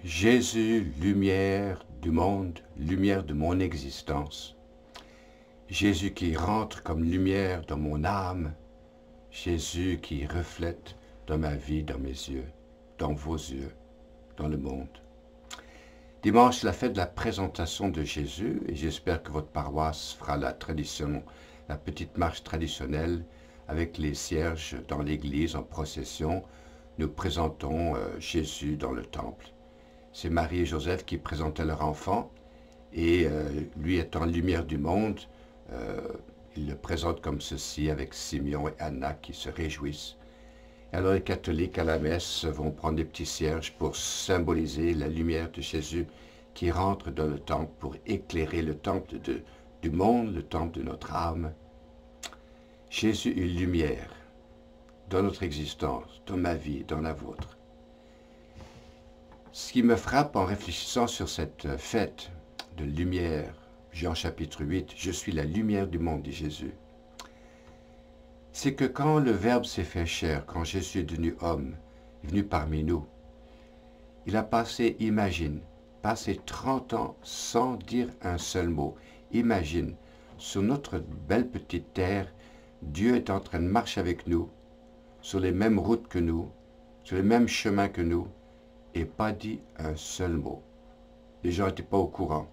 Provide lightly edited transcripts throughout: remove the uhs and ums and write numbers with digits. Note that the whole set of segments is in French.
Jésus, lumière du monde, lumière de mon existence. Jésus qui rentre comme lumière dans mon âme. Jésus qui reflète dans ma vie, dans mes yeux, dans vos yeux, dans le monde. Dimanche, c'est la fête de la présentation de Jésus et j'espère que votre paroisse fera la tradition, la petite marche traditionnelle avec les cierges dans l'église en procession. Nous présentons Jésus dans le temple. C'est Marie et Joseph qui présentaient leur enfant et lui étant lumière du monde, il le présente comme ceci avec Simeon et Anna qui se réjouissent. Alors les catholiques à la messe vont prendre des petits cierges pour symboliser la lumière de Jésus qui rentre dans le temple pour éclairer le temple du monde, le temple de notre âme. Jésus est lumière dans notre existence, dans ma vie, dans la vôtre. Ce qui me frappe en réfléchissant sur cette fête de lumière, Jean chapitre 8, « Je suis la lumière du monde » dit Jésus, c'est que quand le Verbe s'est fait chair, quand Jésus est devenu homme, est venu parmi nous, il a passé 30 ans sans dire un seul mot. Imagine, sur notre belle petite terre, Dieu est en train de marcher avec nous, sur les mêmes routes que nous, sur les mêmes chemins que nous, et pas dit un seul mot. Les gens n'étaient pas au courant.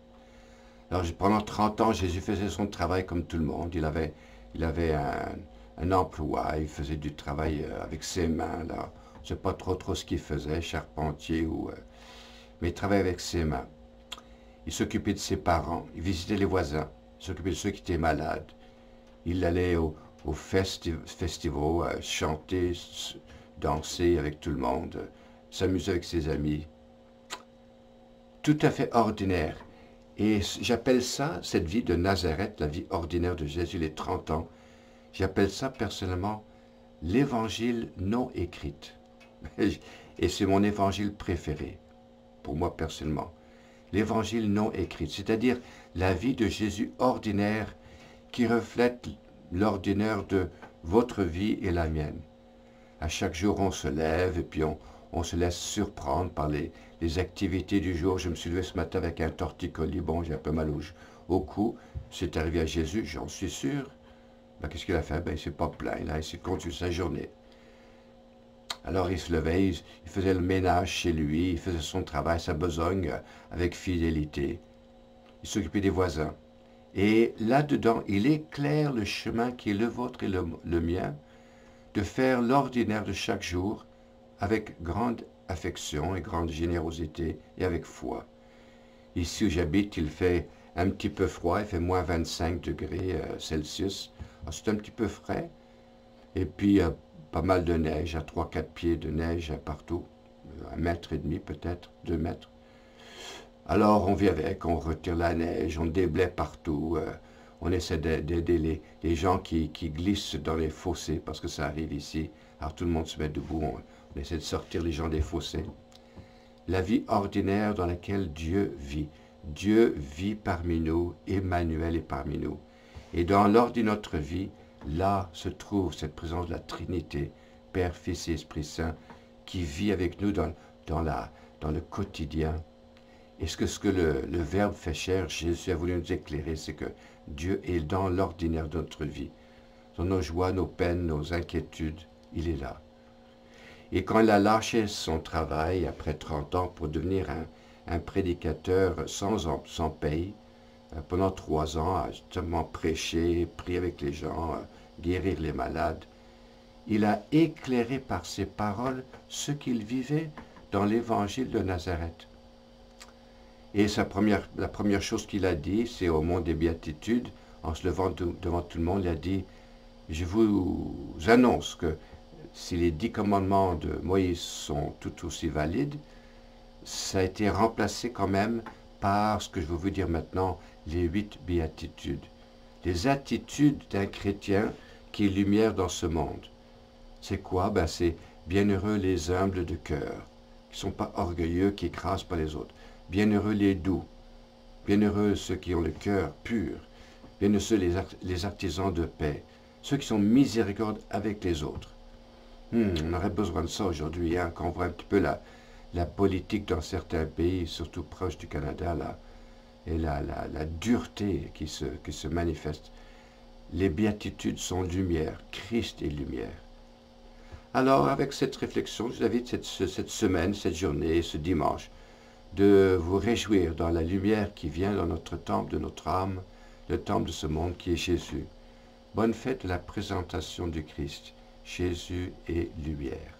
Alors pendant 30 ans, Jésus faisait son travail comme tout le monde. Il avait un emploi, il faisait du travail avec ses mains. Là. Je ne sais pas trop ce qu'il faisait, charpentier, mais il travaillait avec ses mains. Il s'occupait de ses parents, il visitait les voisins, il s'occupait de ceux qui étaient malades. Il allait aux festivals, chanter, danser avec tout le monde, s'amuser avec ses amis. Tout à fait ordinaire. Et j'appelle ça, cette vie de Nazareth, la vie ordinaire de Jésus, les 30 ans, j'appelle ça personnellement l'évangile non écrite. Et c'est mon évangile préféré, pour moi personnellement. L'évangile non écrite, c'est-à-dire la vie de Jésus ordinaire qui reflète l'ordinaire de votre vie et la mienne. À chaque jour, on se lève et puis on se laisse surprendre par les activités du jour. Je me suis levé ce matin avec un torticolis. Bon, j'ai un peu mal au cou. C'est arrivé à Jésus, j'en suis sûr. Ben, qu'est-ce qu'il a fait? Ben, il ne s'est pas plaint. Il s'est continué sa journée. Alors il se levait, il faisait le ménage chez lui, il faisait son travail, sa besogne avec fidélité. Il s'occupait des voisins. Et là-dedans, il éclaire le chemin qui est le vôtre et le mien, de faire l'ordinaire de chaque jour avec grande affection et grande générosité et avec foi. Ici où j'habite, il fait un petit peu froid, il fait moins 25 degrés Celsius. C'est un petit peu frais. Et puis, pas mal de neige, à 3-4 pieds de neige partout, 1,5 mètre peut-être, 2 mètres. Alors on vit avec, on retire la neige, on déblaye partout, on essaie d'aider les gens qui glissent dans les fossés, parce que ça arrive ici. Alors tout le monde se met debout, on essaie de sortir les gens des fossés. La vie ordinaire dans laquelle Dieu vit. Dieu vit parmi nous, Emmanuel est parmi nous. Et dans l'ordre de notre vie, là se trouve cette présence de la Trinité, Père, Fils et Esprit Saint, qui vit avec nous dans le quotidien. Et ce que le Verbe fait chair, Jésus a voulu nous éclairer, c'est que Dieu est dans l'ordinaire de notre vie. Dans nos joies, nos peines, nos inquiétudes, il est là. Et quand il a lâché son travail, après 30 ans, pour devenir un prédicateur sans paye, pendant 3 ans, à justement prêcher, prier avec les gens, guérir les malades, il a éclairé par ses paroles ce qu'il vivait dans l'évangile de Nazareth. Et la première chose qu'il a dit, c'est au mont des Béatitudes, en se levant devant tout le monde, il a dit « Je vous annonce que si les 10 commandements de Moïse sont tout aussi valides, ça a été remplacé quand même par ce que je veux vous dire maintenant, les 8 béatitudes. Les attitudes d'un chrétien qui est lumière dans ce monde. C'est quoi? Ben c'est bienheureux les humbles de cœur, qui ne sont pas orgueilleux, qui écrasent pas les autres. Bienheureux les doux, bienheureux ceux qui ont le cœur pur, bienheureux les artisans de paix, ceux qui sont miséricordes avec les autres. On aurait besoin de ça aujourd'hui, hein, quand on voit un petit peu la politique dans certains pays, surtout proches du Canada, là, et la dureté qui se manifeste. Les béatitudes sont lumière, Christ est lumière. Alors, avec cette réflexion, je vous invite cette semaine, cette journée, ce dimanche, de vous réjouir dans la lumière qui vient dans notre temple de notre âme, le temple de ce monde qui est Jésus. Bonne fête de la présentation du Christ. Jésus est lumière.